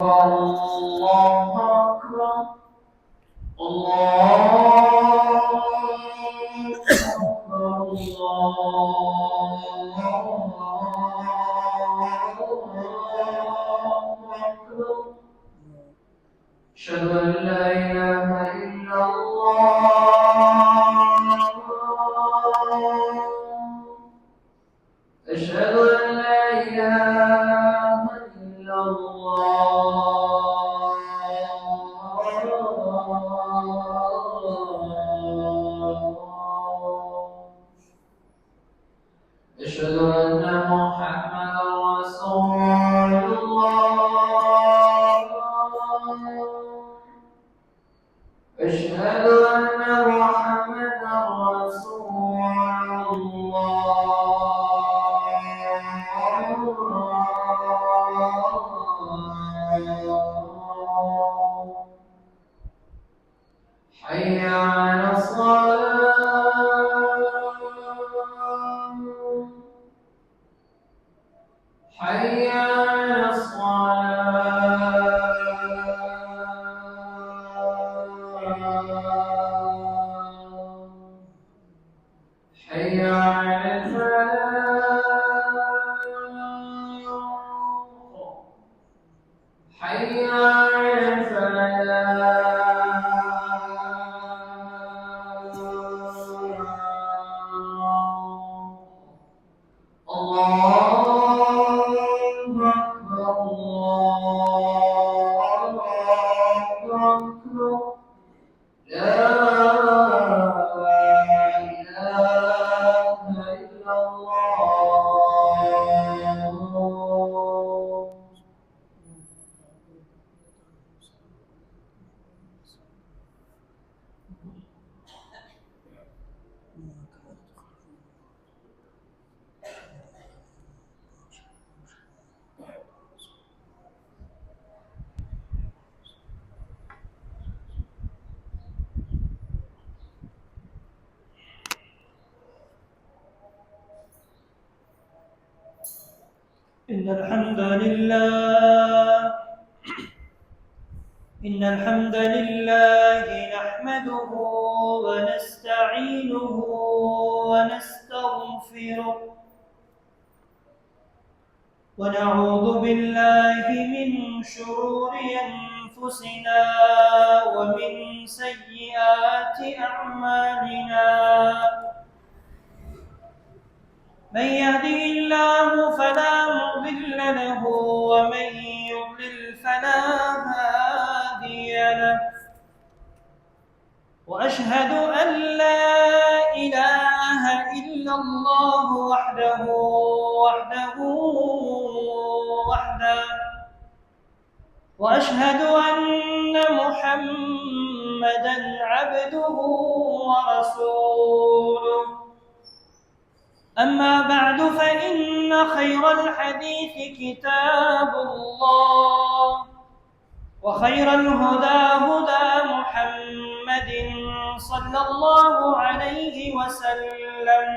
الله أكبر. الله أكبر. الله أكبر. أشهد أن لا إله إلا الله. أشهد أن لا إله إلا الله. أشهد أن محمدا رسول الله. أشهد أن محمدا رسول الله. حي على الصلاة. حي على الصلاة. حي على الفلاح. حي على الفلاح. الله أكبر. الله أكبر. لا إله إلا الله. إن الحمد لله نحمده ونستعينه ونستغفره ونعوذ بالله من شرور أنفسنا ومن سيئات أعمالنا. من يهده الله فلا مضل له ومن يضلل فلا هادي له. وأشهد أن لا إله إلا الله وحده وأشهد أن محمدًا عبده ورسوله. أما بعد فإن خير الحديث كتاب الله وخير الهدى هدى محمد صلى الله عليه وسلم.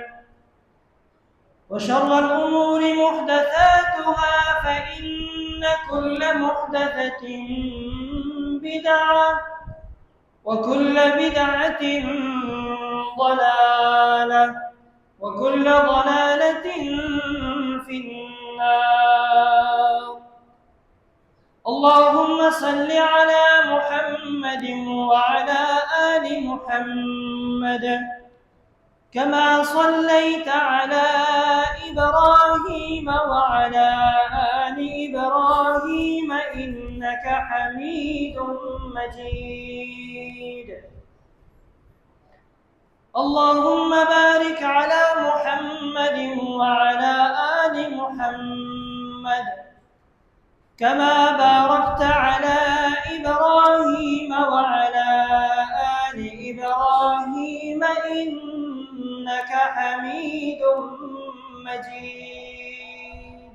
وشر الأمور محدثاتها فإن كل محدثة بدعة وكل بدعة ضلالة وكل ضلالة في النار. اللهم صل على محمد وعلى آل محمد كما صليت على إبراهيم وعلى آل إبراهيم إنك حميد مجيد. اللهم بارك على محمد وعلى آل محمد كما باركت على إبراهيم وعلى آل إبراهيم إنك حميد مجيد.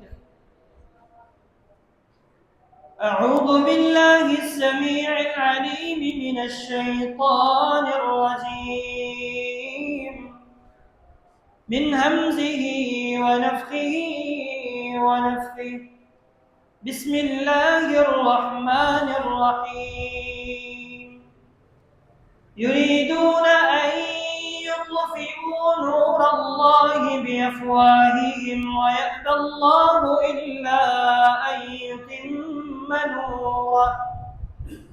أعوذ بالله السميع العليم من الشيطان الرجيم من همزه ونفخه ونفثه. بسم الله الرحمن الرحيم يريدون أن يطفئوا نور الله بأفواههم ويأبى الله إلا أن يتم نوره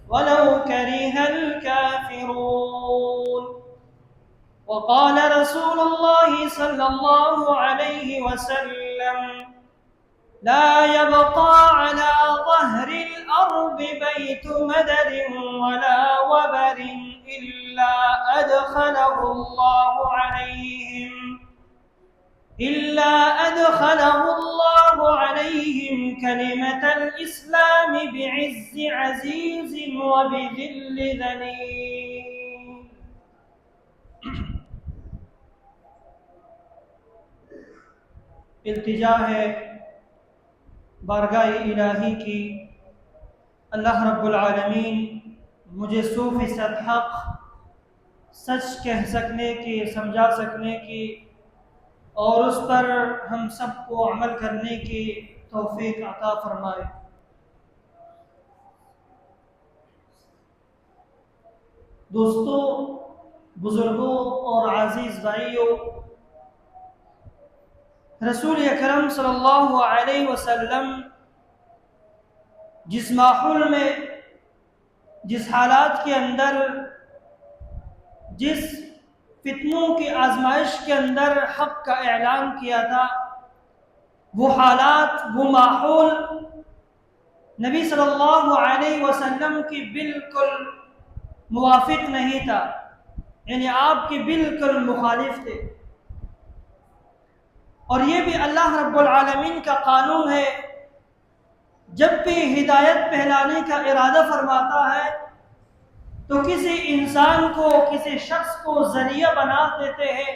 ولو كره الكافرون. وقال رسول الله صلى الله عليه وسلم لا يبقى على ظهر الأرض بيت مدر ولا وبر إلا أدخله الله عليهم كلمة الإسلام بعز عزيز وبذل ذليل. التجا ہے بارگاہ الہی کی، اللہ رب العالمین مجھے 100% حق سچ کہہ سکنے کی، سمجھا سکنے کی اور اس پر ہم سب کو عمل کرنے کی توفیق عطا فرمائے۔ دوستو، بزرگوں اور عزیز بھائیوں، رسول اکرم صلی اللہ علیہ وسلم جس ماحول میں، جس حالات کے اندر، جس فتنوں کی آزمائش کے اندر حق کا اعلان کیا تھا، وہ حالات، وہ ماحول نبی صلی اللہ علیہ وسلم کی بالکل موافق نہیں تھا، یعنی آپ کے بالکل مخالف تھے۔ اور یہ بھی اللہ رب العالمین کا قانون ہے، جب بھی ہدایت پھیلانے کا ارادہ فرماتا ہے تو کسی انسان کو، کسی شخص کو ذریعہ بنا دیتے ہیں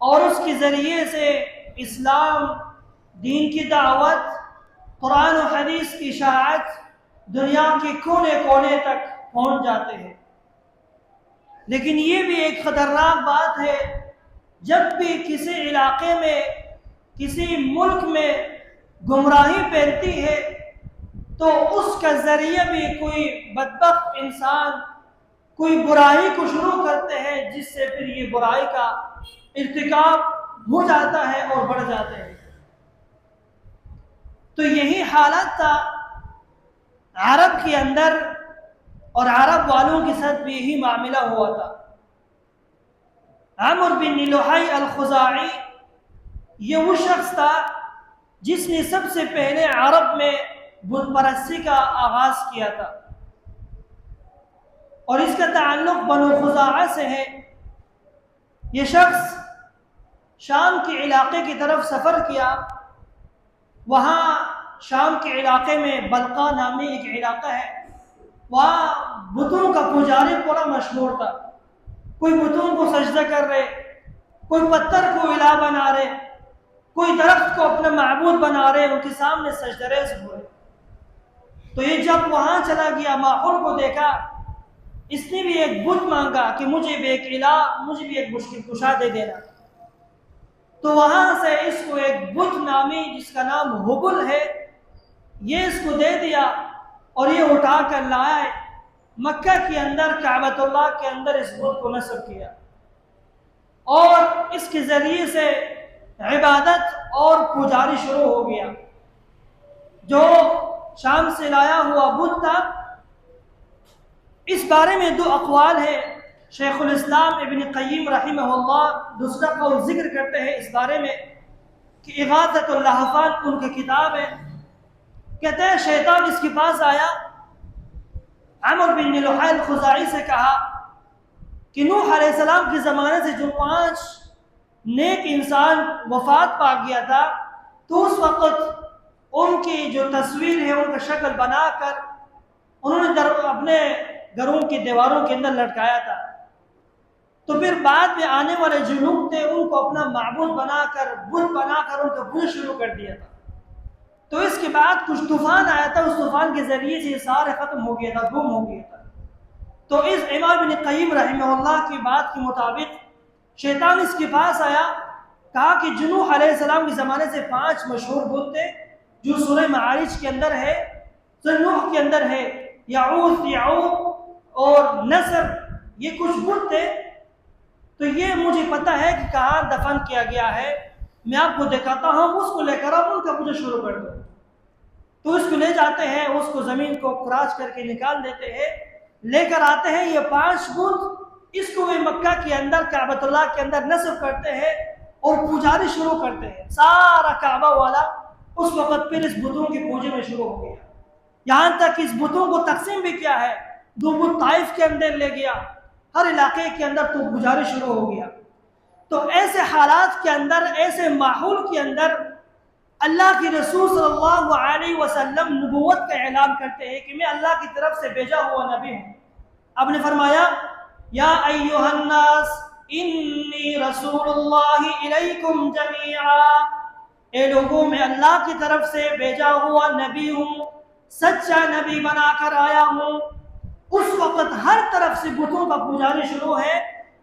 اور اس کے ذریعے سے اسلام، دین کی دعوت، قرآن و حدیث کی اشاعت دنیا کے کونے کونے تک پہنچ جاتے ہیں۔ لیکن یہ بھی ایک خطرناک بات ہے، جب بھی کسی علاقے میں، کسی ملک میں گمراہی پھیلتی ہے تو اس کا ذریعہ بھی کوئی بدبخت انسان کوئی برائی کو شروع کرتے ہیں، جس سے پھر یہ برائی کا ارتکاب ہو جاتا ہے اور بڑھ جاتے ہیں۔ تو یہی حالت تھا عرب کے اندر، اور عرب والوں کے ساتھ بھی یہی معاملہ ہوا تھا۔ عمرو بن لحی الخزاعی یہ وہ شخص تھا جس نے سب سے پہلے عرب میں بت پرستی کا آغاز کیا تھا، اور اس کا تعلق بنو خزاعہ سے ہے۔ یہ شخص شام کے علاقے کی طرف سفر کیا، وہاں شام کے علاقے میں بلقا نامی ایک علاقہ ہے، وہاں بتوں کا پجاری بڑا مشہور تھا۔ کوئی بتوں کو سجدہ کر رہے، کوئی پتھر کو الہ بنا رہے، کوئی درخت کو اپنا معبود بنا رہے، ان کے سامنے سجدہ ریز ہوئے۔ تو یہ جب وہاں چلا گیا، ماحول کو دیکھا، اس نے بھی ایک بت مانگا کہ مجھے بھی ایک الہ، مجھے بھی ایک مشکل کشا دے دینا۔ تو وہاں سے اس کو ایک بت نامی، جس کا نام حبل ہے، یہ اس کو دے دیا، اور یہ اٹھا کر لائے مکہ کے اندر، کعبۃ اللہ کے اندر اس بت کو نصب کیا، اور اس کے ذریعے سے عبادت اور پجاری شروع ہو گیا۔ جو شام سے لایا ہوا بت تھا، اس بارے میں 2 اقوال ہے۔ شیخ الاسلام ابن قیم رحمہ اللہ دوسرا قول ذکر کرتے ہیں اس بارے میں کہ اغاثۃ اللہفان ان کی کتاب ہے، کہتے ہیں شیطان اس کے پاس آیا، عمرو بن لحی الخزاعی سے کہا کہ نوح علیہ السلام کے زمانے سے جو 5 نیک انسان وفات پا گیا تھا، تو اس وقت ان کی جو تصویر ہے، ان کا شکل بنا کر انہوں نے اپنے گھروں کی دیواروں کے اندر لٹکایا تھا۔ تو پھر بعد میں آنے والے جو لوگ تھے، ان کو اپنا معبود بنا کر، بت بنا کر ان کا پوجا شروع کر دیا تھا۔ تو اس کے بعد کچھ طوفان آیا تھا، اس طوفان کے ذریعے سے یہ سارے ختم ہو گیا تھا، گم ہو گیا تھا۔ تو اس امام ابن قیم رحمہ اللہ کی بات کے مطابق شیطان اس کے پاس آیا، کہا کہ نوح علیہ السلام کے زمانے سے 5 مشہور بت تھے جو سورہ معارج کے اندر ہے، سورہ نوح کے اندر ہے، یعوث، یعوق اور نصر، یہ کچھ بت تھے. تو یہ مجھے پتہ ہے کہ کہاں دفن کیا گیا ہے، میں آپ کو دکھاتا ہوں، اس کو لے کر آپ ان کا پوجا شروع کر دو. تو اس کو لے جاتے ہیں، اس کو زمین کو کراچ کر کے نکال دیتے ہیں، لے کر آتے ہیں یہ 5 بت، اس کو وہ مکہ کے اندر کعبۃ اللہ کے اندر نصب کرتے ہیں اور پجاری شروع کرتے ہیں. سارا کعبہ والا اس وقت پھر اس بتوں کے پوجے میں شروع ہو گیا. یہاں تک اس بتوں کو تقسیم بھی کیا ہے، 2 بت طائف کے اندر لے گیا، ہر علاقے کے اندر تو پجاری شروع ہو گیا. تو ایسے حالات کے اندر، ایسے ماحول کے اندر اللہ کی رسول صلی اللہ علیہ وسلم نبوت کا اعلان کرتے ہیں کہ میں اللہ کی طرف سے بھیجا ہوا نبی ہوں. آپ نے فرمایا یا ایھا الناس انی رسول اللہ الیکم جمیعا، اے لوگوں میں اللہ کی طرف سے بھیجا ہوا نبی ہوں، سچا نبی بنا کر آیا ہوں. اس وقت ہر طرف سے بتوں کا پجاری شروع ہے.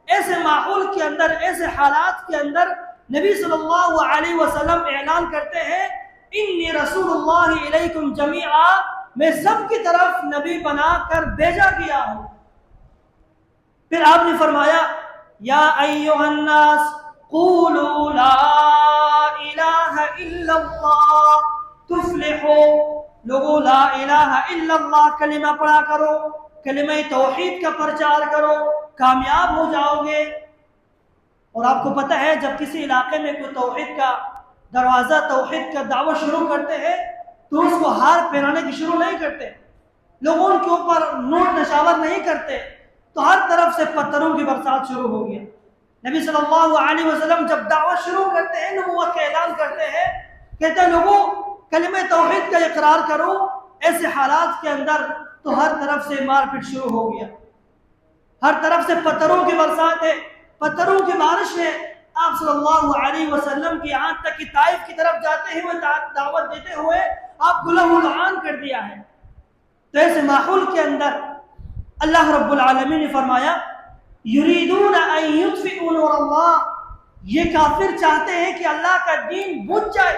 ایسے ماحول کے اندر، ایسے حالات کے اندر نبی صلی اللہ علیہ وسلم اعلان کرتے ہیں انی رسول اللہ علیکم جمیعا، میں سب کی طرف نبی بنا کر بھیجا گیا ہوں. پھر آپ نے فرمایا یا ایھا الناس قولوا لا الہ الا اللہ تفلحوا، لوگوں لا الہ الا اللہ کلمہ پڑھا کرو، کلمہ توحید کا پرچار کرو، کامیاب ہو جاؤ گے. اور آپ کو پتہ ہے جب کسی علاقے میں کوئی توحید کا دروازہ، توحید کا دعوت شروع کرتے ہیں تو اس کو ہار پہنانے کی شروع نہیں کرتے، لوگوں کے اوپر نوٹ نشاور نہیں کرتے، تو ہر طرف سے پتھروں کی برسات شروع ہو گیا. نبی صلی اللہ علیہ وسلم جب دعوت شروع کرتے ہیں، نبوت کا اعلان کرتے ہیں، کہتے ہیں لوگوں کلمہ توحید کا اقرار کرو. ایسے حالات کے اندر تو ہر طرف سے مار پیٹ شروع ہو گیا، ہر طرف سے پتھروں کی برسات ہے، پتھروں کی بارش ہے. آپ صلی اللہ علیہ وسلم کی یہاں تک کہ طائف کی طرف جاتے ہوئے دعوت دیتے ہوئے آپ کو لہو لعان کر دیا ہے. تو ایسے ماحول کے اندر اللہ رب العالمین نے فرمایا یریدون ان یطفئوا نور اللہ، یہ کافر چاہتے ہیں کہ اللہ کا دین بجھ جائے،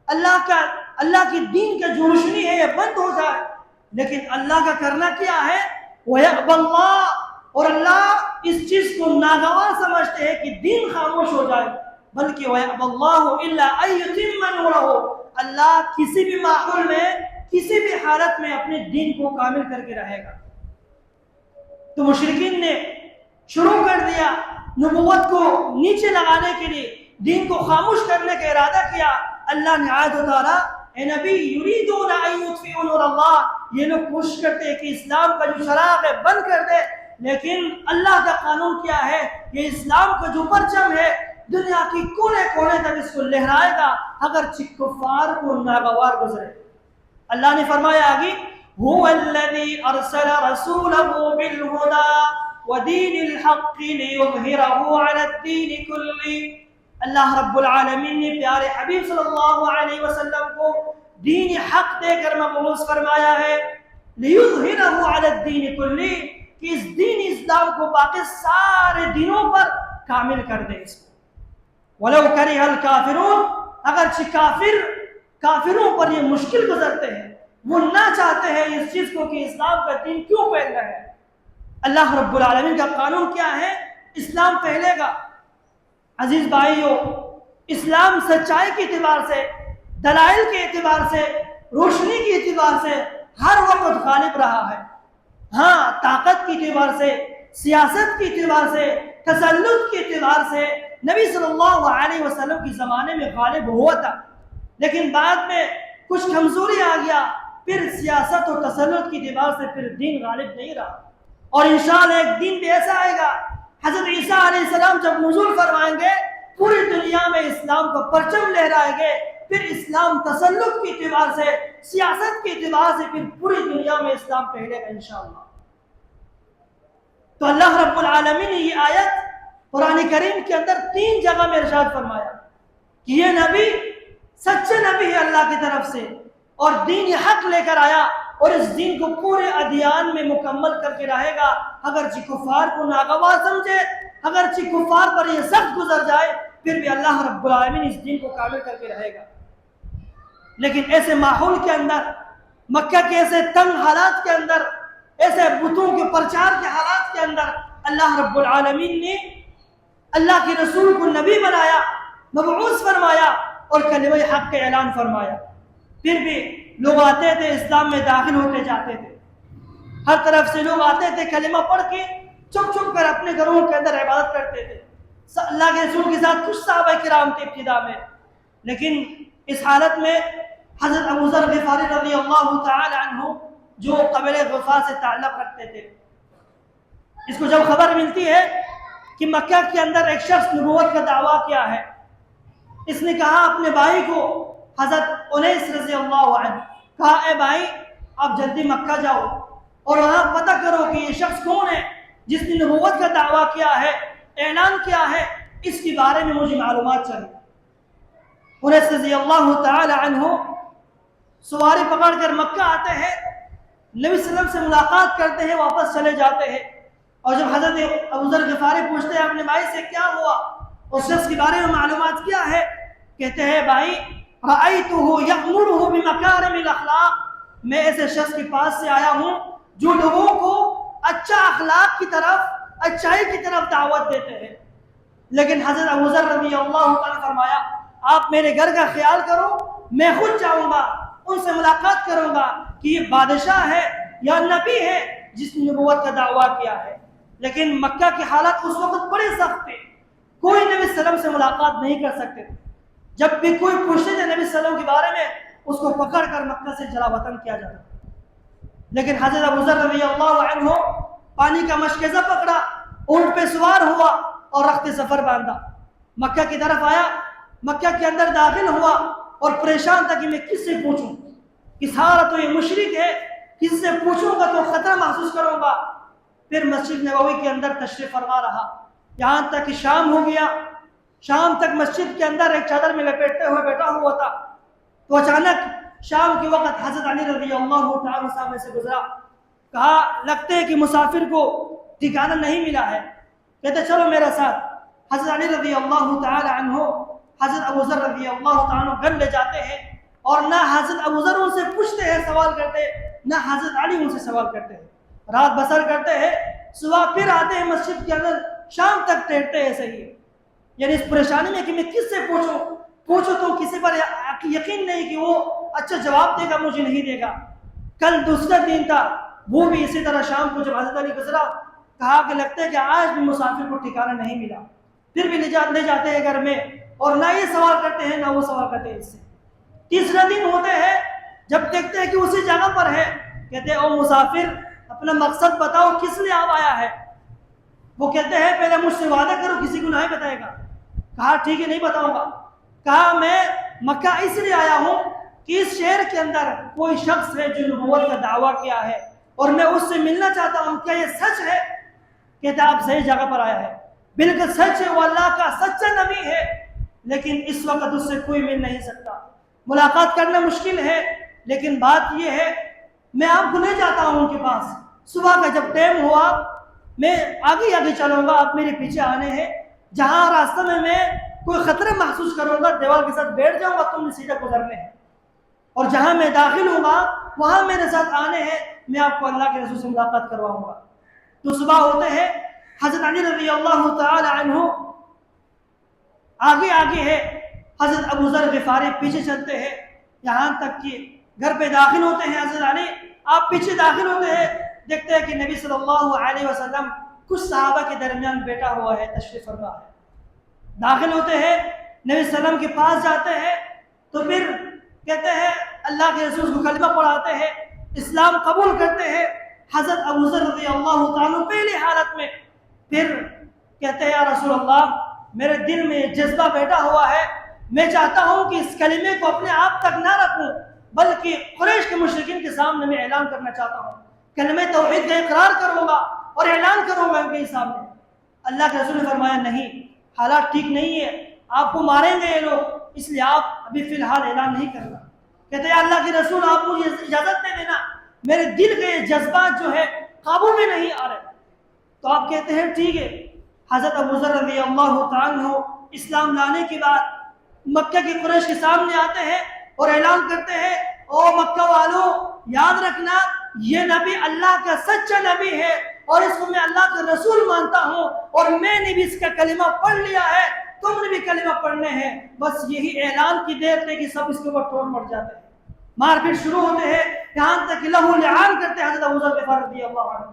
اللہ کی دین کا جو روشنی ہے یہ بند ہو جائے. لیکن اللہ کا کرنا کیا ہے، وَيَأْبَى اللَّهُ، اور اللہ اس چیز کو ناگوار سمجھتے ہیں کہ دین خاموش ہو جائے، بلکہ وَيَأْبَى اللَّهُ إِلَّا أَن يُتِمَّ نُورَهُ، اللہ کسی بھی ماحول میں، کسی بھی حالت میں اپنے دین کو کامل کر کے رہے گا. تو مشرکین نے شروع کر دیا نبوت کو نیچے لگانے کے لیے، دین کو خاموش کرنے کا ارادہ کیا. اللہ نے آیت اتارا اے نبی یریدون ان یطفئوا نور اللہ، یہ لوگ کوشش کرتے ہیں کہ اسلام کا جو چراغ ہے بند کر دے، لیکن اللہ کا قانون کیا ہے، یہ اسلام کا جو پرچم ہے دنیا کی کونے کونے تک اس کو لہرائے گا اگرچہ کفار کو ناگوار گزرے. اللہ نے فرمایا آگے هو الذي ارسل رسوله بالهدى ودين الحق ليظهره على الدين كله. اللہ رب العالمین نے پیارے حبیب صلی اللہ علیہ وسلم کو دین حق دے کر مبعوث فرمایا ہے، لِيُظْهِرَهُ عَلَى الدِّينِ كُلِّهِ، کہ اس دین اسلام کو باقی سارے دینوں پر کامل کر دے. اس کو وَلَوْ كَرِهَ الْكَافِرُونَ، اگرچہ کافروں پر یہ مشکل گزرتے ہیں، وہ نہ چاہتے ہیں اس چیز کو کہ اسلام کا دین کیوں پھیل رہا ہے. اللہ رب العالمین کا قانون کیا ہے، اسلام پھیلے گا. عزیز بھائیو، اسلام سچائی کے اعتبار سے، دلائل کے اعتبار سے، روشنی کے اعتبار سے ہر وقت غالب رہا ہے. ہاں طاقت کے اعتبار سے، سیاست کے اعتبار سے، تسلط کے اعتبار سے نبی صلی اللہ علیہ وسلم کے زمانے میں غالب ہوا تھا، لیکن بعد میں کچھ کمزوری آ گیا، پھر سیاست اور تسلط کی اعتبار سے پھر دین غالب نہیں رہا. اور انشاءاللہ ایک دن بھی ایسا آئے گا، حضرت عیسیٰ علیہ السلام جب نزول فرمائیں گے پوری دنیا میں اسلام کو پرچم لہرائیں گے، پھر اسلام تسلط کے اعتبار سے، سیاست کے اعتبار سے پھر پوری دنیا میں اسلام پھیلے گا انشاءاللہ. تو اللہ رب العالمین نے یہ آیت قرآن کریم کے اندر 3 جگہ میں ارشاد فرمایا کہ یہ نبی سچے نبی ہے اللہ کی طرف سے، اور دین حق لے کر آیا، اور اس دین کو پورے ادیان میں مکمل کر کے رہے گا. اگرچہ کفار کو ناگوار سمجھے، اگرچہ کفار پر یہ سخت گزر جائے، پھر بھی اللہ رب العالمین اس دین کو کامل کر کے رہے گا. لیکن ایسے ماحول کے اندر، مکہ کے ایسے تنگ حالات کے اندر، ایسے بتوں کے پرچار کے حالات کے اندر اللہ رب العالمین نے اللہ کے رسول کو نبی بنایا، مبعوث فرمایا اور کلمہ حق کا اعلان فرمایا۔ پھر بھی لوگ آتے تھے، اسلام میں داخل ہوتے جاتے تھے، ہر طرف سے لوگ آتے تھے، کلمہ پڑھ کے چھپ چھپ کر اپنے گھروں کے اندر عبادت کرتے تھے۔ اللہ کے رسول کے ساتھ کچھ صحابہ کرام تھے ابتدا میں، لیکن اس حالت میں حضرت ابو ذر غفاری رضی اللہ تعالی عنہ جو قبیلہ غفار سے تعلق رکھتے تھے، اس کو جب خبر ملتی ہے کہ مکہ کے اندر ایک شخص نبوت کا دعویٰ کیا ہے، اس نے کہا اپنے بھائی کو حضرت انیس رضی اللہ عنہ، کہا اے بھائی آپ جلدی مکہ جاؤ اور وہاں پتہ کرو کہ یہ شخص کون ہے جس نے نبوت کا دعویٰ کیا ہے، اعلان کیا ہے، اس کے بارے میں مجھے معلومات چاہیے۔ انیس رضی اللہ تعالی عنہ سواری پکڑ کر مکہ آتے ہیں، نبی صلی اللہ علیہ وسلم سے ملاقات کرتے ہیں، واپس چلے جاتے ہیں، اور جب حضرت ابو ذر غفاری پوچھتے ہیں اپنے بھائی سے کیا ہوا، اس شخص کے بارے میں معلومات کیا ہے، کہتے ہیں بھائی رأیتہ یأمرہ بمکارم الاخلاق، میں ایسے شخص کے پاس سے آیا ہوں جو لوگوں کو اچھا اخلاق کی طرف، اچھائی کی طرف دعوت دیتے ہیں۔ لیکن حضرت ابو ذر رضی اللہ تعالیٰ فرمایا آپ میرے گھر کا خیال کرو، میں خود جاؤں گا، ان سے ملاقات کروں گا کہ یہ بادشاہ ہے یا نبی ہے جس نے نبوت کا دعویٰ کیا ہے۔ لیکن مکہ کے حالات اس وقت بڑے سخت تھے، کوئی نبی صلی اللہ علیہ وسلم سے ملاقات نہیں کر سکتے تھے، جب بھی کوئی پوچھتے تھے نبی صلی اللہ علیہ وسلم کے بارے میں اس کو پکڑ کر مکہ سے جلا وطن کیا جاتا تھا۔ لیکن حضرت ابو ذر رضی اللہ عنہ پانی کا مشکزہ پکڑا، اونٹ پہ سوار ہوا اور رخت سفر باندھا، مکہ کی طرف آیا، مکہ کے اندر داخل ہوا اور پریشان تھا کہ میں کس سے پوچھوں، کہ سارا تو یہ مشرک ہے، کس سے پوچھوں گا تو خطرہ محسوس کروں گا۔ پھر مسجد نبوی کے اندر تشریف فرما رہا، یہاں تک کہ شام ہو گیا، شام تک مسجد کے اندر ایک چادر میں لپیٹے ہوئے بیٹھا ہوا تھا، تو اچانک شام کے وقت حضرت علی رضی اللہ تعالیٰ سامنے سے گزرا، کہا لگتے ہے کہ مسافر کو ٹھکانہ نہیں ملا ہے، کہتے چلو میرا ساتھ۔ حضرت علی رضی اللہ تعالی عنہ حضرت ابو ذر رضی اللہ تعالی عنہ گھر لے جاتے ہیں، اور نہ حضرت ابو ذر ان سے پوچھتے ہیں، سوال کرتے، نہ حضرت علی ان سے سوال کرتے ہیں، رات بسر کرتے ہیں، صبح پھر آتے ہیں مسجد کے اندر، شام تک ٹھہرتے ہیں صحیح، یعنی اس پریشانی میں کہ میں کس سے پوچھوں تو کسی پر یقین نہیں کہ وہ اچھا جواب دے گا، مجھے نہیں دے گا۔ کل دوسرا دن تھا، وہ بھی اسی طرح شام کو جب حضرت علی گزرا، کہا کہ لگتا ہے کہ آج بھی مسافر کو ٹھکانہ نہیں ملا، پھر بھی لے جاتے ہیں گھر میں، اور نہ یہ سوال کرتے ہیں نہ وہ سوال کرتے ہیں اس سے۔ تیسرا دن ہوتے ہیں، جب دیکھتے ہیں کہ اسی جگہ پر ہے، کہتے ہیں او مسافر اپنا مقصد بتاؤ، کس لیے آپ آیا ہے؟ وہ کہتے ہیں پہلے مجھ سے وعدہ کرو کسی کو نہیں بتائے گا۔ کہا ٹھیک ہے نہیں بتاؤں گا۔ کہا میں مکہ اس لیے آیا ہوں کہ اس شہر کے اندر کوئی شخص ہے جو نبوت کا دعویٰ کیا ہے اور میں اس سے ملنا چاہتا ہوں، کیا یہ سچ ہے؟ کہتا آپ صحیح جگہ پر آیا ہے، بالکل سچ ہے، وہ اللہ کا سچا نبی ہے، لیکن اس وقت اس سے کوئی مل نہیں سکتا، ملاقات کرنا مشکل ہے، لیکن بات یہ ہے میں آپ کو لے جاتا ہوں ان کے پاس، صبح کا جب ٹائم ہوا میں آگے چلوں گا، آپ میرے پیچھے آنے ہیں، جہاں راستہ میں کوئی خطرہ محسوس کروں گا دیوار کے ساتھ بیٹھ جاؤں گا، تم نے سیدھا گزرنے ہیں، اور جہاں میں داخل ہوں گا وہاں میرے ساتھ آنے ہیں، میں آپ کو اللہ کے رسول سے ملاقات کرواؤں گا۔ تو صبح ہوتے ہیں، حضرت علی رضی اللہ تعالی عنہ آگے ہے، حضرت ابو ذر غفاری پیچھے چلتے ہیں، یہاں تک کہ گھر پہ داخل ہوتے ہیں حضرت علی، آپ پیچھے داخل ہوتے ہیں، دیکھتے ہیں کہ نبی صلی اللہ علیہ وسلم کچھ صحابہ کے درمیان بیٹھا ہوا ہے، تشریف فرما ہے۔ داخل ہوتے ہیں، نبی صلی اللہ علیہ وسلم کے پاس جاتے ہیں، تو پھر کہتے ہیں اللہ کے رسول کو کلمہ پڑھاتے ہیں، اسلام قبول کرتے ہیں۔ حضرت ابو ذر رضی اللہ تعالیٰ پہلی حالت میں پھر کہتے ہیں یا رسول اللہ میرے دل میں جذبہ بیٹھا ہوا ہے، میں چاہتا ہوں کہ اس کلمے کو اپنے آپ تک نہ رکھوں بلکہ قریش کے مشرکین کے سامنے میں اعلان کرنا چاہتا ہوں، کلمہ توحید کا اقرار کروں گا اور اعلان کروں گا ان کے سامنے۔ اللہ کے رسول نے فرمایا نہیں، حالات ٹھیک نہیں ہے، آپ کو ماریں گے یہ لوگ، اس لیے آپ ابھی فی الحال اعلان نہیں کرنا۔ کہتے ہیں اللہ کے رسول آپ مجھے اجازت دے دینا، میرے دل کے یہ جذبات جو ہے قابو میں نہیں آ رہے۔ تو آپ کہتے ہیں ٹھیک ہے۔ حضرت ابو ذر رضی اللہ تعالیٰ عنہ اسلام لانے کے بعد مکہ کے قریش کے سامنے آتے ہیں اور اعلان کرتے ہیں او مکہ والوں یاد رکھنا یہ نبی اللہ کا سچا نبی ہے اور اس کو میں اللہ کا رسول مانتا ہوں اور میں نے بھی اس کا کلمہ پڑھ لیا ہے، تم نے بھی کلمہ پڑھنے ہیں۔ بس یہی اعلان کی دیر تھے کہ سب اس کے اوپر ٹوٹ پڑ جاتے ہیں، مار پیٹ شروع ہوتے ہیں، یہاں تک کہ لہو لعان کرتے ہیں حضرت ابو ذر غفاری رضی اللہ عنہ۔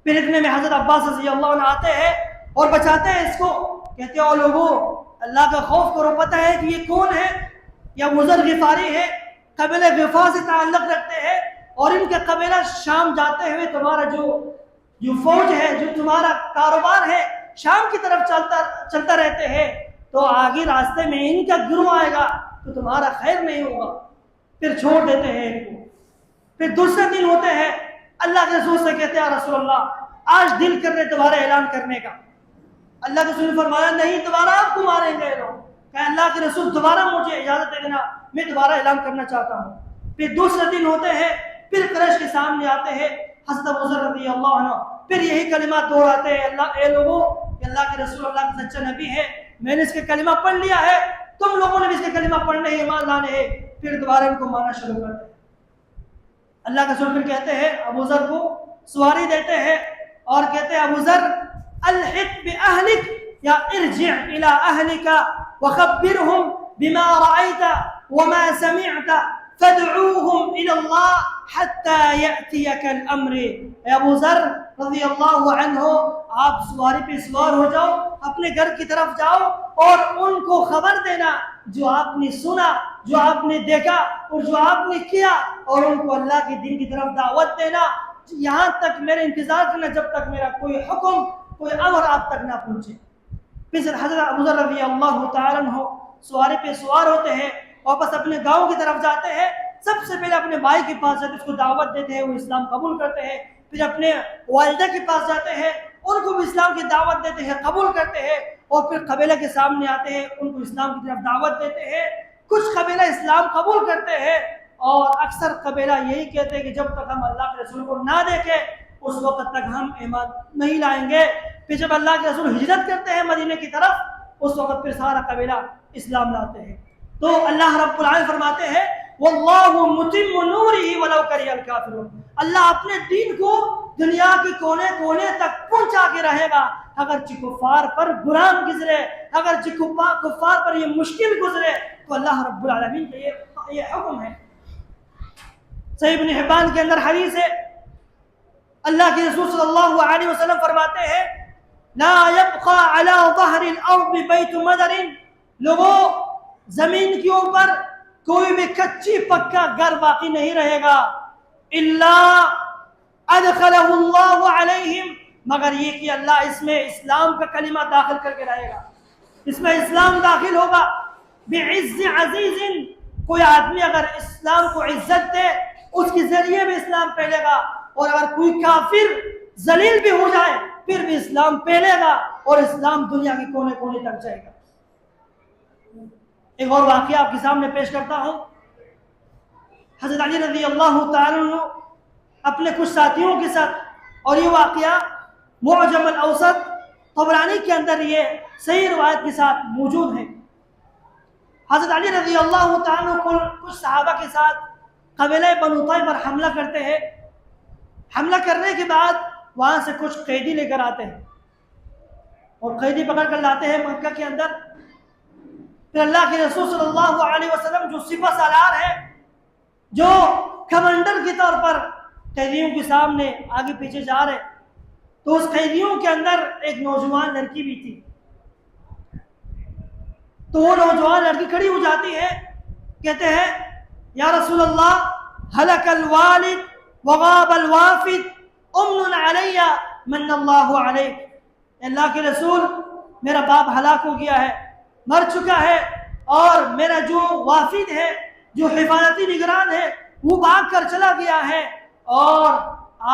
پھر اتنے میں حضرت عباس رضی اللہ عنہ آتے ہیں اور بچاتے ہیں اس کو، کہتے ہیں او لوگوں اللہ کا خوف کرو، پتہ ہے کہ یہ کون ہے؟ یہ ابو ذر غفاری ہے، قبیلہ غفار سے تعلق رکھتے ہیں اور ان کا قبیلہ شام جاتے ہوئے تمہارا جو فوج ہے، جو تمہارا کاروبار ہے شام کی طرف چلتا رہتے ہیں، تو آگے راستے میں ان کا گروہ آئے گا تو تمہارا خیر نہیں ہوگا، پھر چھوڑ دیتے ہیں ان کو۔ پھر دوسرے دن ہوتے ہیں، اللہ کے رسول سے کہتے ہیں رسول اللہ آج دل کر رہے دوبارہ اعلان کرنے کا۔ اللہ کے رسول نے فرمایا نہیں دوبارہ آپ کو ماریں گے لوگ۔ کہ اللہ کے رسول دوبارہ مجھے اجازت دے دینا، میں دوبارہ اعلان کرنا چاہتا ہوں۔ پھر دوسرے دن ہوتے ہیں، پھر قریش کے سامنے آتے ہیں حضرت ابو ذر رضی اللہ عنہ، پھر یہی کلمات دہراتے ہیں اللہ اے لوگوں کہ اللہ کے رسول اللہ کا سچا نبی ہے، میں نے اس کے کلمہ پڑھ لیا ہے، تم لوگوں نے بھی اس کے کلمہ پڑھنے ہیں، ایمان لانے ہیں۔ پھر دوبارہ ان کو مارنا شروع کرتے ہیں۔ اللہ کے رسول پھر کہتے ہیں ابو ذر کو سواری دیتے ہیں اور کہتے ہیں ابو ذر الحق باہلک یا ارجع الى اہلک وخبرهم بما رأيت وما سمعت فادعوهم الى اللہ حتى يأتيك الامر۔ اے ابو ذر رضی اللہ عنہ آپ سواری پہ سوار ہو جاؤ، اپنے گھر کی طرف جاؤ اور ان کو خبر دینا جو آپ نے سنا، جو آپ نے دیکھا اور جو آپ نے کیا، اور ان کو اللہ کے دین کی طرف دعوت دینا، یہاں تک میرے انتظار کرنا جب تک میرا کوئی حکم کوئی امر آپ تک نہ پہنچے۔ پھر حضرت ابو ذر رضی اللہ تعالیٰ عنہ سواری پہ سوار ہوتے ہیں، واپس اپنے گاؤں کی طرف جاتے ہیں، سب سے پہلے اپنے بھائی کے پاس جاتے ہیں، اس کو دعوت دیتے ہیں، وہ اسلام قبول کرتے ہیں۔ پھر اپنے والدہ کے پاس جاتے ہیں، ان کو بھی اسلام کی دعوت دیتے ہیں، قبول کرتے ہیں، اور پھر قبیلہ کے سامنے آتے ہیں، ان کو اسلام کی طرف دعوت دیتے ہیں۔ کچھ قبیلہ اسلام قبول کرتے ہیں اور اکثر قبیلہ یہی کہتے ہیں کہ جب تک ہم اللہ کے رسول کو نہ دیکھیں اس وقت تک ہم ایمان نہیں لائیں گے۔ پھر جب اللہ کے رسول ہجرت کرتے ہیں مدینے کی طرف، اس وقت پھر سارا قبیلہ اسلام لاتے ہیں۔ تو اللہ رب العالمین فرماتے ہیں واللہ متم نورہ ولو کرہ الکافرون، اللہ اپنے دین کو دنیا کے کونے کونے تک پہنچا کے رہے گا، اگرچہ کفار پر بران گزرے، اگرچہ کفار پر یہ مشکل گزرے، تو اللہ رب العالمین کا یہ حکم ہے۔ صحیح ابن حبان کے اندر حدیث ہے، اللہ کے رسول صلی اللہ علیہ وسلم فرماتے ہیں لا يبقى على ظهر الارض بیت مدر، لوگوں زمین کے اوپر کوئی بھی کچی پکا گھر باقی نہیں رہے گا، الا ادخلہ اللہ علیہم، مگر یہ کہ اللہ اس میں اسلام کا کلمہ داخل کر کے رہے گا، اس میں اسلام داخل ہوگا۔ بعز عزیز، کوئی آدمی اگر اسلام کو عزت دے اس کے ذریعے بھی اسلام پھیلے گا، اور اگر کوئی کافر ذلیل بھی ہو جائے پھر بھی اسلام پھیلے گا اور اسلام دنیا کے کونے کونے تک جائے گا۔ ایک اور واقعہ آپ کے سامنے پیش کرتا ہوں۔ حضرت علی رضی اللہ تعالیٰ عنہ اپنے کچھ ساتھیوں کے ساتھ، اور یہ واقعہ معجم الاوسط طبرانی کے اندر یہ صحیح روایت کے ساتھ موجود ہے۔ حضرت علی رضی اللہ تعالیٰ عنہ کچھ صحابہ کے ساتھ قبیلہ بنو طیب پر حملہ کرتے ہیں۔ حملہ کرنے کے بعد وہاں سے کچھ قیدی لے کر آتے ہیں اور قیدی پکڑ کر لاتے ہیں مکہ کے اندر۔ پھر اللہ کے رسول صلی اللہ علیہ وسلم جو سپہ سالار ہے، جو کمانڈر کے طور پر قیدیوں کے سامنے آگے پیچھے جا رہے، تو اس قیدیوں کے اندر ایک نوجوان لڑکی بھی تھی۔ تو وہ نوجوان لڑکی کھڑی ہو جاتی ہے، کہتے ہیں یا رسول اللہ ہلک الوالد وغاب الوافد امن علی من اللہ علیک، اللہ کے رسول میرا باپ ہلاک ہو گیا ہے، مر چکا ہے، اور میرا جو وافد ہے، جو حفاظتی نگران ہے، وہ بھاگ کر چلا گیا ہے، اور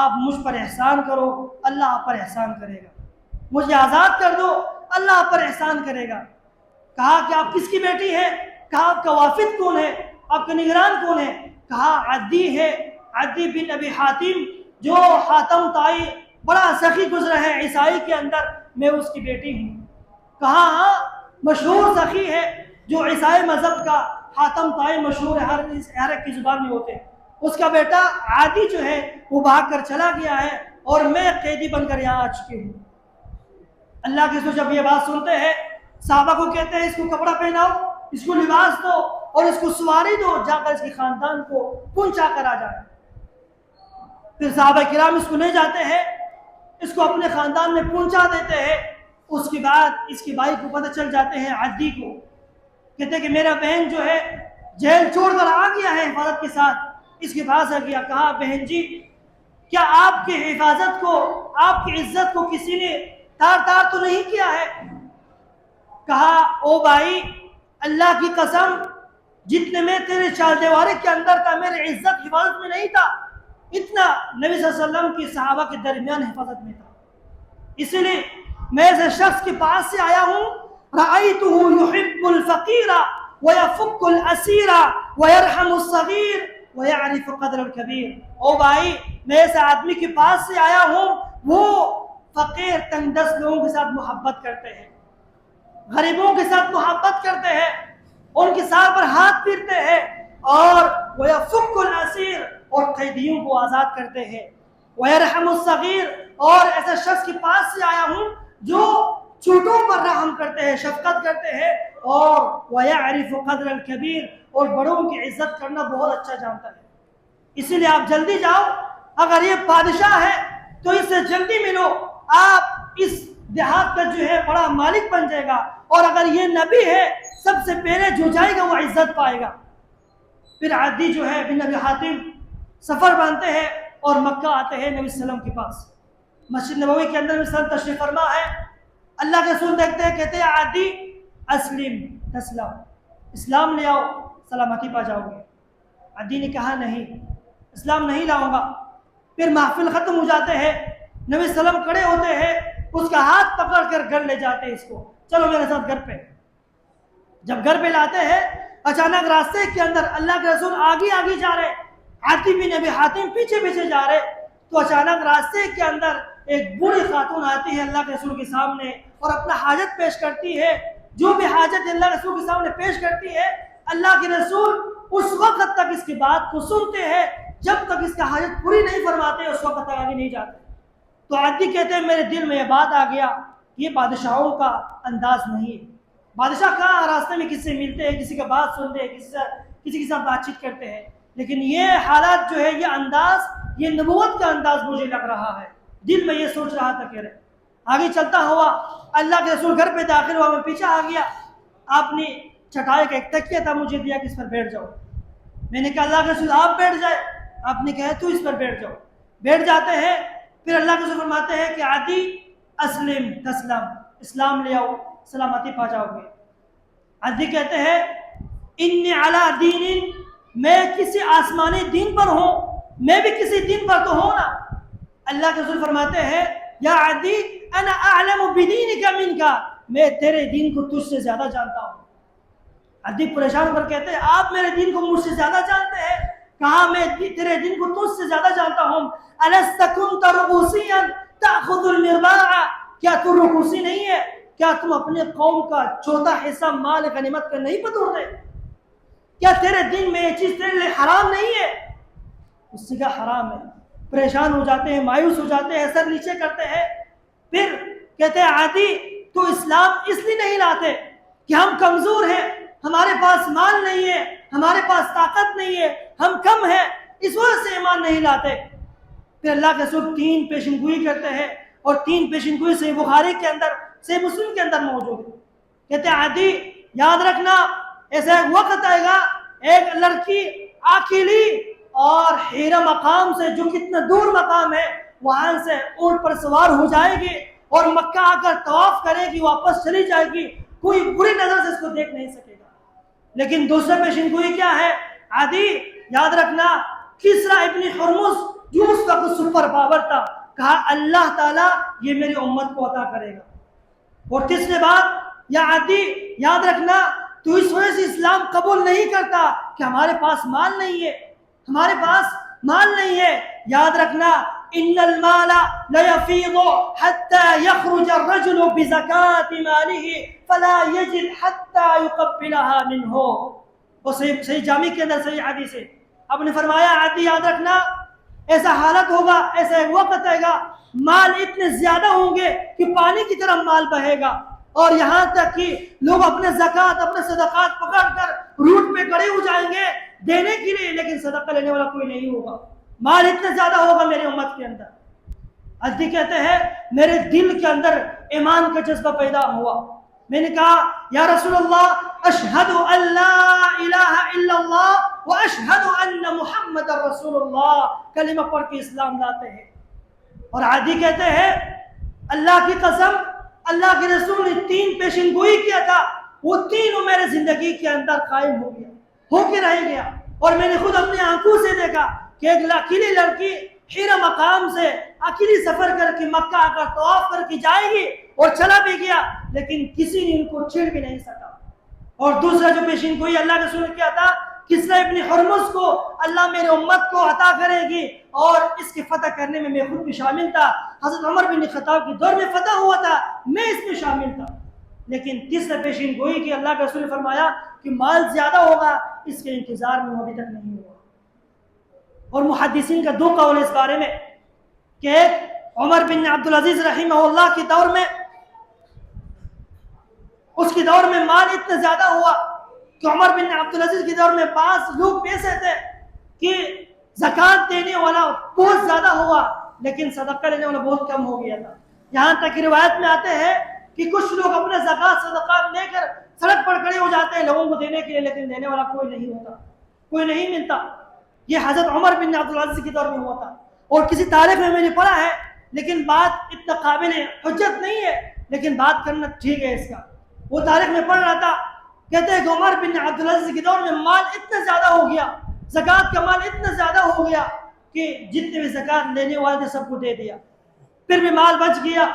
آپ مجھ پر احسان کرو، اللہ آپ پر احسان کرے گا، مجھے آزاد کر دو، اللہ آپ پر احسان کرے گا۔ کہا کہ آپ کس کی بیٹی ہے؟ کہا آپ کا وافد کون ہے، آپ کا نگران کون ہے؟ کہا عدی ہے، عدی بن ابی حاتم، جو حاتم طائی بڑا سخی گزرا ہے عیسائی کے اندر، میں اس کی بیٹی ہوں۔ کہا ہاں مشہور سخی ہے جو عیسائی مذہب کا حاتم طائی مشہور ہے، ہر ایک کی زبان میں ہوتے ہیں، اس کا بیٹا عادی جو ہے وہ بھاگ کر چلا گیا ہے اور میں قیدی بن کر یہاں آ چکی ہوں۔ اللہ کے رسول جب یہ بات سنتے ہیں صحابہ کو کہتے ہیں اس کو کپڑا پہناؤ، اس کو لباس دو اور اس کو سواری دو، جا کر اس کے خاندان کو پہنچا کر آ جائے۔ پھر صحابہ کرام اس کو لے جاتے ہیں، اس کو اپنے خاندان میں پہنچا دیتے ہیں۔ اس کے بعد اس کی بھائی کو پتہ چل جاتے ہیں عدی کو، کہتے ہیں کہ میرا بہن جو ہے جیل چھوڑ کر آ گیا ہے حفاظت کے ساتھ، اس کے پاس آ گیا۔ کہا بہن جی کیا آپ کی حفاظت کو، آپ کی عزت کو کسی نے تار تو نہیں کیا ہے؟ کہا او بھائی اللہ کی قسم جتنے میں تیرے چار دیوارے کے اندر تھا میری عزت حفاظت میں نہیں تھا، اتنا نبی صلی اللہ علیہ وسلم کی صحابہ کے درمیان حفاظت میں تھا۔ اسی لیے میں ایسے شخص کے پاس سے آیا ہوں رأیتہ یحب الفقیر ویفک الاسیر ویرحم الصغیر ویعرف قدر الکبیر۔ او بھائی میں ایسے آدمی کے پاس سے آیا ہوں وہ فقیر تنگ دست لوگوں کے ساتھ محبت کرتے ہیں، غریبوں کے ساتھ محبت کرتے ہیں، ان کے سر پر ہاتھ پھیرتے ہیں، اور ویفک الاسیر اور قیدیوں کو آزاد کرتے ہیں، ویرحم الصغیر اور ایسے شخص کے پاس سے آیا ہوں جو چھوٹوں پر رحم کرتے ہیں، شفقت کرتے ہیں، اور ویعرف قدر الکبیر اور بڑوں کی عزت کرنا بہت اچھا جانتا ہے۔ اسی لیے آپ جلدی جاؤ، اگر یہ بادشاہ ہے تو اس سے جلدی ملو، آپ اس دیہات کا جو ہے بڑا مالک بن جائے گا، اور اگر یہ نبی ہے سب سے پہلے جو جائے گا وہ عزت پائے گا۔ پھر عدی جو ہے بن ابی حاتم سفر باندھتے ہیں اور مکہ آتے ہیں نبی صلی اللہ علیہ وسلم کے پاس۔ مسجد نبوی کے اندر نبی صلی اللہ علیہ وسلم تشریف فرما ہے، اللہ کے رسول دیکھتے ہیں، کہتے ہیں عدی اسلم تسلم، اسلام لے آؤ سلامتی پا جاؤ گے۔ عدی نے کہا نہیں اسلام نہیں لاؤں گا۔ پھر محفل ختم ہو جاتے ہیں، نبی صلی اللہ علیہ وسلم کھڑے ہوتے ہیں، اس کا ہاتھ پکڑ کر گھر لے جاتے ہیں، اس کو چلو میرے ساتھ گھر پہ۔ جب گھر پہ لاتے ہیں اچانک راستے کے اندر اللہ کے رسول آگے آگے جا رہے، عدی بن ابی حاتم پیچھے پیچھے جا رہے، تو اچانک راستے کے اندر ایک بوڑھی خاتون آتی ہے اللہ کے رسول کے سامنے اور اپنا حاجت پیش کرتی ہے۔ جو بھی حاجت اللہ کے رسول کے سامنے پیش کرتی ہے اللہ کے رسول اس وقت تک اس کی بات کو سنتے ہیں جب تک اس کا حاجت پوری نہیں فرماتے، اس وقت تک آگے نہیں جاتے۔ تو عدی کہتے ہیں میرے دل میں یہ بات آ گیا، یہ بادشاہوں کا انداز نہیں ہے۔ بادشاہ کہاں راستے میں کسی سے ملتے ہیں، کسی کا بات سنتے ہیں، کسی کے ساتھ بات چیت کرتے ہیں، لیکن یہ حالات جو ہے، یہ انداز، یہ نبوت کا انداز مجھے لگ رہا ہے۔ دل میں یہ سوچ رہا تھا، کہہ رہے آگے چلتا ہوا اللہ کے رسول گھر پہ داخل ہوا، میں پیچھے آ گیا، آپ نے چٹائی کا ایک تکیہ تھا مجھے دیا کہ اس پر بیٹھ جاؤ۔ میں نے کہا اللہ کے رسول آپ بیٹھ جائے، آپ نے کہا تو اس پر بیٹھ جاؤ۔ بیٹھ جاتے ہیں، پھر اللہ کے رسول فرماتے ہیں کہ عدی اسلم تسلم، اسلام لے آؤ سلامتی پا جاؤ گے۔ عدی کہتے ہیں انی علی دین، میں کسی آسمانی دین پر ہوں، میں بھی کسی دین پر تو ہوں نا۔ اللہ کے رسول فرماتے ہیں یا عدی انا اعلم بدینک منک، میں تیرے دین کو تجھ سے زیادہ جانتا ہوں۔ عدی پریشان کر کہتے ہیں آپ میرے دین کو مجھ سے زیادہ جانتے ہیں؟ کہا میں تیرے دین کو تجھ سے زیادہ جانتا ہوں۔ الست كنت رؤوسیا تاخذ المرباع، کیا تو رؤوسی نہیں ہے؟ کیا تم اپنے قوم کا چوتھا حصہ مال غنیمت کا نہیں بٹورتے؟ کیا تیرے دین میں یہ چیز تیرے لیے حرام نہیں ہے؟ اس سے کیا حرام ہے؟ پریشان ہو جاتے ہیں، مایوس ہو جاتے ہیں، سر نیچے کرتے ہیں۔ پھر کہتے ہیں عادی تو اسلام اس لیے نہیں لاتے کہ ہم کمزور ہیں، ہمارے پاس مال نہیں ہے، ہمارے پاس طاقت نہیں ہے، ہم کم ہیں، اس وجہ سے ایمان نہیں لاتے۔ پھر اللہ کے رسول 3 پیشن گوئی کرتے ہیں، اور 3 پیشن گوئی صحیح بخاری کے اندر، صحیح مسلم کے اندر موجود ہے۔ کہتے ہیں عادی یاد رکھنا ایسا ایک وقت آئے گا، ایک لڑکی اکیلی اور ہیرا مقام سے جو کتنا دور مقام ہے وہاں سے اونٹ پر سوار ہو جائے گی اور مکہ آ کر طواف کرے گی، واپس چلی جائے گی، کوئی بری نظر سے اس کو دیکھ نہیں سکے گا۔ لیکن دوسرا پیشن گوئی کیا ہے؟ عادی یاد رکھنا کسرا ابن حرمز جو اس وقت سپر پاور تھا، کہا اللہ تعالیٰ یہ میری امت کو عطا کرے گا۔ اور تیسری بات یا عادی یاد رکھنا تو اس وجہ سے اسلام قبول نہیں کرتا کہ ہمارے پاس مال نہیں ہے، ہمارے پاس مال نہیں ہے۔ یاد رکھنا ان المال لا يفيض حتى يخرج الرجل بزكاة ماله فلا يجد حتى يقبلها منه۔ اور صحیح جامع کے اندر صحیح حدیث ہے، آپ نے فرمایا عادی یاد رکھنا ایسا حالت ہوگا، ایسا ایک وقت آئے گا مال اتنے زیادہ ہوں گے کہ پانی کی طرح مال بہے گا، اور یہاں تک کہ لوگ اپنے زکوٰۃ اپنے صدقات پکڑ کر روڈ پہ کھڑے ہو جائیں گے دینے کے لیے، لیکن صدقہ لینے والا کوئی نہیں ہوگا، مال اتنا زیادہ ہوگا میری امت کے اندر۔ حضرت کہتے ہیں میرے دل کے اندر ایمان کا جذبہ پیدا ہوا، میں نے کہا یا رسول اللہ اشہد ان لا الہ الا اللہ و اشہد ان محمد رسول اللہ، کلمہ پڑھ کے اسلام لاتے ہیں۔ اور عادی کہتے ہیں اللہ کی قسم اللہ کے رسول نے 3 پیشن گوئی کیا تھا، وہ تینوں میرے زندگی کے اندر قائم ہو گیا، ہو کے رہ گیا، اور میں نے خود اپنی آنکھوں سے دیکھا کہ ایک اکیلی لڑکی حرا مقام سے اکیلی سفر کر کے مکہ آ کر طواف کر کے جائے گی، اور چلا بھی گیا لیکن کسی نے ان کو چھیڑ بھی نہیں سکا۔ اور دوسرا جو پیشین گوئی اللہ کے رسول نے کیا تھا، کسرا ابن حرمز کو اللہ میرے امت کو عطا کرے گی، اور اس کی فتح کرنے میں میں خود بھی شامل تھا، حضرت عمر بن خطاب کے دور میں فتح ہوا تھا، میں اس میں شامل تھا۔ لیکن تیسرا پیشین گوئی کہ اللہ کے رسول نے فرمایا کہ مال زیادہ ہوگا، اس کے انتظار میں ابھی تک نہیں ہوا۔ اور محدثین کا 2 قول اس بارے میں کہ ایک عمر بن عبدالعزیز رحمہ اللہ کے دور میں، اس کے دور میں مال اتنا زیادہ ہوا کہ عمر بن عبدالعزیز کے دور میں بعض لوگ ایسے تھے کہ زکوٰۃ دینے والا بہت زیادہ ہوا لیکن صدقہ لینے والا بہت کم ہو گیا تھا۔ یہاں تک کہ روایت میں آتے ہیں کہ کچھ لوگ اپنے زکوٰۃ صدقات لے کر سڑک پر کھڑے ہو جاتے ہیں لوگوں کو دینے کے لیے، لیکن دینے والا کوئی نہیں ہوتا، کوئی نہیں ملتا۔ یہ حضرت عمر بن عبدالعزیز کے دور میں ہوا تھا، اور کسی تاریخ میں نے پڑھا ہے، لیکن بات اتنا قابل حجت نہیں ہے، لیکن بات کرنا ٹھیک ہے اس کا۔ وہ تاریخ میں پڑھ رہا تھا، کہتے ہیں کہ عمر بن عبدالعزیز کے دور میں مال اتنا زیادہ ہو گیا، زکوٰۃ کا مال اتنا زیادہ ہو گیا کہ جتنے بھی زکوٰۃ لینے والے تھے سب کو دے دیا، پھر بھی مال بچ گیا۔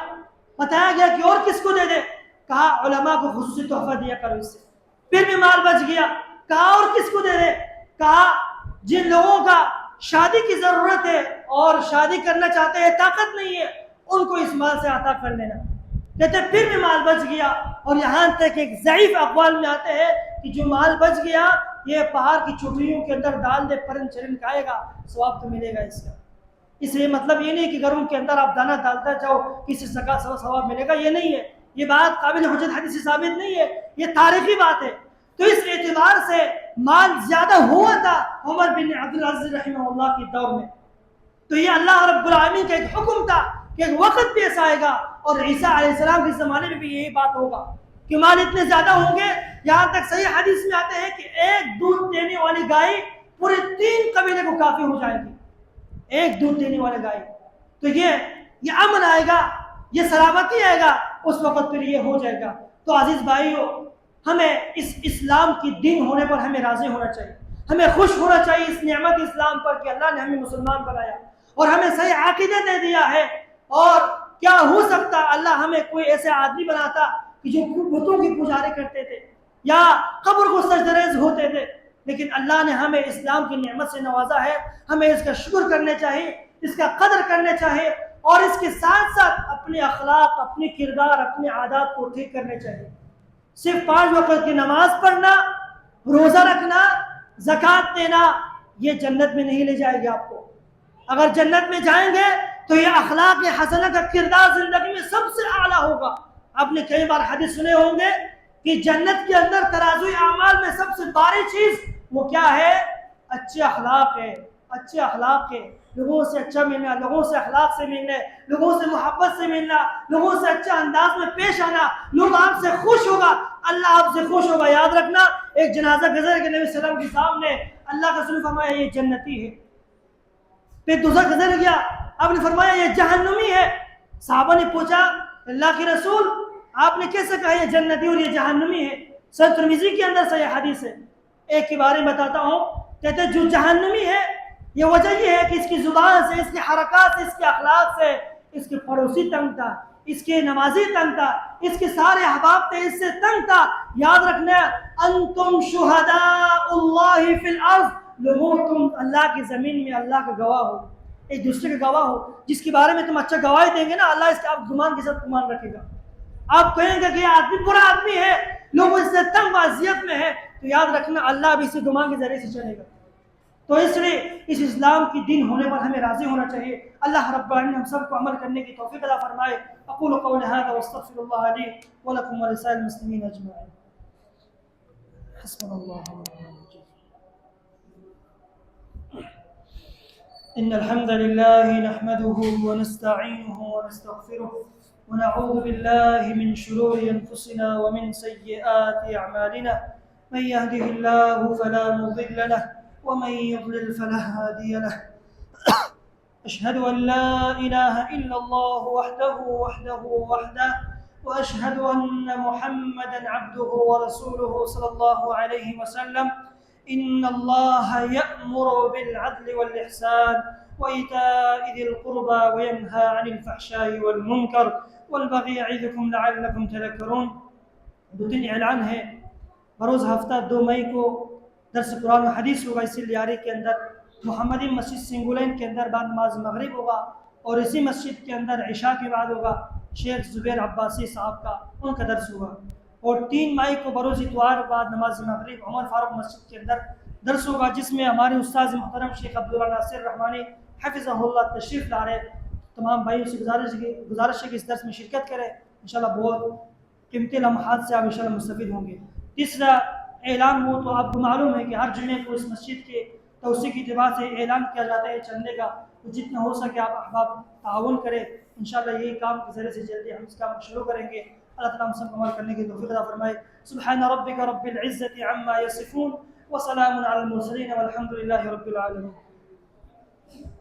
بتایا گیا کہ اور کس کو دے دے، کہا علماء کو خصوصی تحفہ دیا کرو اس سے، پھر بھی مال بچ گیا، کہا اور کس کو دے دے، کہا جن لوگوں کا شادی کی ضرورت ہے اور شادی کرنا چاہتے ہیں طاقت نہیں ہے ان کو اس مال سے عطا کر لینا، کہتے پھر بھی مال بچ گیا۔ اور یہاں تک ایک ضعیف اقوال میں آتے ہیں کہ جو مال بچ گیا یہ پہاڑ کی چوٹیوں کے اندر ڈال دے پرند چرند کھائے گا، ثواب تو ملے گا اس کا۔ اس لیے مطلب یہ نہیں کہ گھروں کے اندر آپ دانہ ڈالتا جاؤ کسی زکوٰۃ ثواب ملے گا، یہ نہیں ہے، یہ بات قابل حجت حدیث سے ثابت نہیں ہے، یہ تاریخی بات ہے۔ تو اس اعتبار سے مال زیادہ ہوا تھا عمر بن عبدالعزیز رحمہ اللہ کے دور میں۔ تو یہ اللہ رب العالمین کا ایک حکم تھا کہ ایک وقت بھی ایسا آئے گا، اور عیسیٰ علیہ السلام کے زمانے میں بھی یہی بات ہوگا کہ مال اتنے زیادہ ہوں گے، یہاں تک صحیح حدیث میں آتے ہیں کہ ایک دودھ دینے والی گائے پورے 3 قبیلے کو کافی ہو جائے گی، ایک دودھ دینے والی گائے۔ تو یہ امن آئے گا، یہ سلامتی آئے گا، اس وقت پھر یہ ہو جائے گا۔ تو عزیز بھائیو، ہمیں اس اسلام کی دین ہونے پر ہمیں راضی ہونا چاہیے، ہمیں خوش ہونا چاہیے اس نعمت اسلام پر کہ اللہ نے ہمیں مسلمان بنایا اور ہمیں صحیح عقیدہ دے دیا ہے۔ اور کیا ہو سکتا اللہ ہمیں کوئی ایسے آدمی بناتا کہ جو بتوں کی پجاری کرتے تھے یا قبر کو سجدریز ہوتے تھے، لیکن اللہ نے ہمیں اسلام کی نعمت سے نوازا ہے، ہمیں اس کا شکر کرنے چاہیے، اس کا قدر کرنے چاہیے، اور اس کے ساتھ ساتھ اپنے اخلاق، اپنے کردار، اپنے عادات کو ٹھیک کرنے چاہیے۔ صرف 5 وقت کی نماز پڑھنا، روزہ رکھنا، زکوٰۃ دینا یہ جنت میں نہیں لے جائے گی آپ کو۔ اگر جنت میں جائیں گے تو یہ اخلاق حسنہ کا کردار زندگی میں سب سے اعلیٰ ہوگا۔ آپ نے کئی بار حدیث سنے ہوں گے کہ جنت کے اندر ترازوی اعمال میں سب سے باری چیز وہ کیا ہے؟ اچھے اخلاق ہے، اچھے اخلاق ہے، لوگوں سے اچھا ملنا، لوگوں سے اخلاق سے ملنا، لوگوں سے محبت سے ملنا، لوگوں سے اچھا انداز میں پیش آنا، لوگ آپ سے خوش ہوگا، اللہ آپ سے خوش ہوگا۔ یاد رکھنا ایک جنازہ گزر کے نبی صلی اللہ علیہ وسلم کے سامنے اللہ کا رسول فرمایا یہ جنتی ہے، پھر دوسرا گزر گیا آپ نے فرمایا یہ جہنمی ہے۔ صحابہ نے پوچھا اللہ کے رسول آپ نے کیسے کہا یہ جنتی اور یہ جہنمی ہے؟ سنن ترمذی کے اندر سے یہ حدیث ہے، ایک کے بارے میں بتاتا ہوں، کہتے ہیں جو جہنمی ہے یہ وجہ یہ ہے کہ اس کی زبان سے، اس کی حرکات سے، اس کے اخلاق سے اس کے پڑوسی تنگ تھا، اس کے نمازی تنگ تھا، اس کے سارے احباب تھے اس سے تنگ تھا۔ یاد رکھنا انتم شہداء اللہ فی الارض، لوگوں تم اللہ کی زمین میں اللہ کا گواہ ہو، ایک دوسرے کا گواہ ہو، جس کے بارے میں تم اچھا گواہی دیں گے نا اللہ اس کے آپ گمان کے ساتھ گمان رکھے گا۔ آپ کہیں گے کہ یہ آدمی برا آدمی ہے، لوگ اس سے تنگ اذیت میں ہے، تو یاد رکھنا اللہ بھی اسی گمان کے ذریعے سے چلے گا. تو اس لیے اس اسلام کی دین ہونے پر ہمیں راضی ہونا چاہیے. اللہ رب العالمین ہم سب کو عمل کرنے کی توفیق عطا فرمائے. اقول قولی هذا واستغفر الله لي ولكم ولسائر المسلمين اجمعين. حسبنا الله ونعم الوكيل. إن الحمد لله نحمده ونستعينه ونستغفره ونعوذ بالله من شرور أنفسنا ومن سيئات أعمالنا. من يهده الله فلا مضل له ومن يضلل فلا هادي له. أشهد أن لا إله إلا الله وحده وأشهد أن محمدا عبده ورسوله صلى الله عليه وسلم. إن الله يأمر بالعدل والإحسان وإيتاء ذي القربى وينهى عن الفحشاء والمنكر والبغي يعظكم لعلكم تذكرون. دو تین اعلان ہے. بروز ہفتہ 2 مئی کو درس قرآن و حدیث ہوگا اسی لیارے کے اندر. محمدی مسجد سنگولین کے اندر بعد نماز مغرب ہوگا اور اسی مسجد کے اندر عشاء کے بعد ہوگا شیخ زبیر عباسی صاحب کا ان کا درس ہوگا. اور 3 مئی کو بروز اتوار بعد نماز مغرب عمر فاروق مسجد کے اندر درس ہوگا جس میں ہمارے استاذ محترم شیخ عبداللہ ناصر رحمانی حفظہ اللہ تشریف لا رہے. تمام بھائیوں سے گزارش ہے کہ اس درس میں شرکت کریں. انشاءاللہ بہت قیمتی لمحات سے آپ انشاءاللہ مستفید ہوں گے. تیسرا اعلان ہو تو آپ کو معلوم ہے کہ ہر جمعے کو اس مسجد کے توسیع کی اتباع سے اعلان کیا جاتا ہے چندے کا. تو جتنا ہو سکے آپ احباب تعاون کریں. انشاءاللہ یہی کام کے ذریعے سے جلدی ہم اس کام کو شروع کریں گے. اللہ تعالیٰ ہم سب کو عمل کرنے کی توفیق عطا فرمائے. سبحان ربک رب العزة عما یصفون وسلام علی المرسلین والحمد للہ رب العالمین.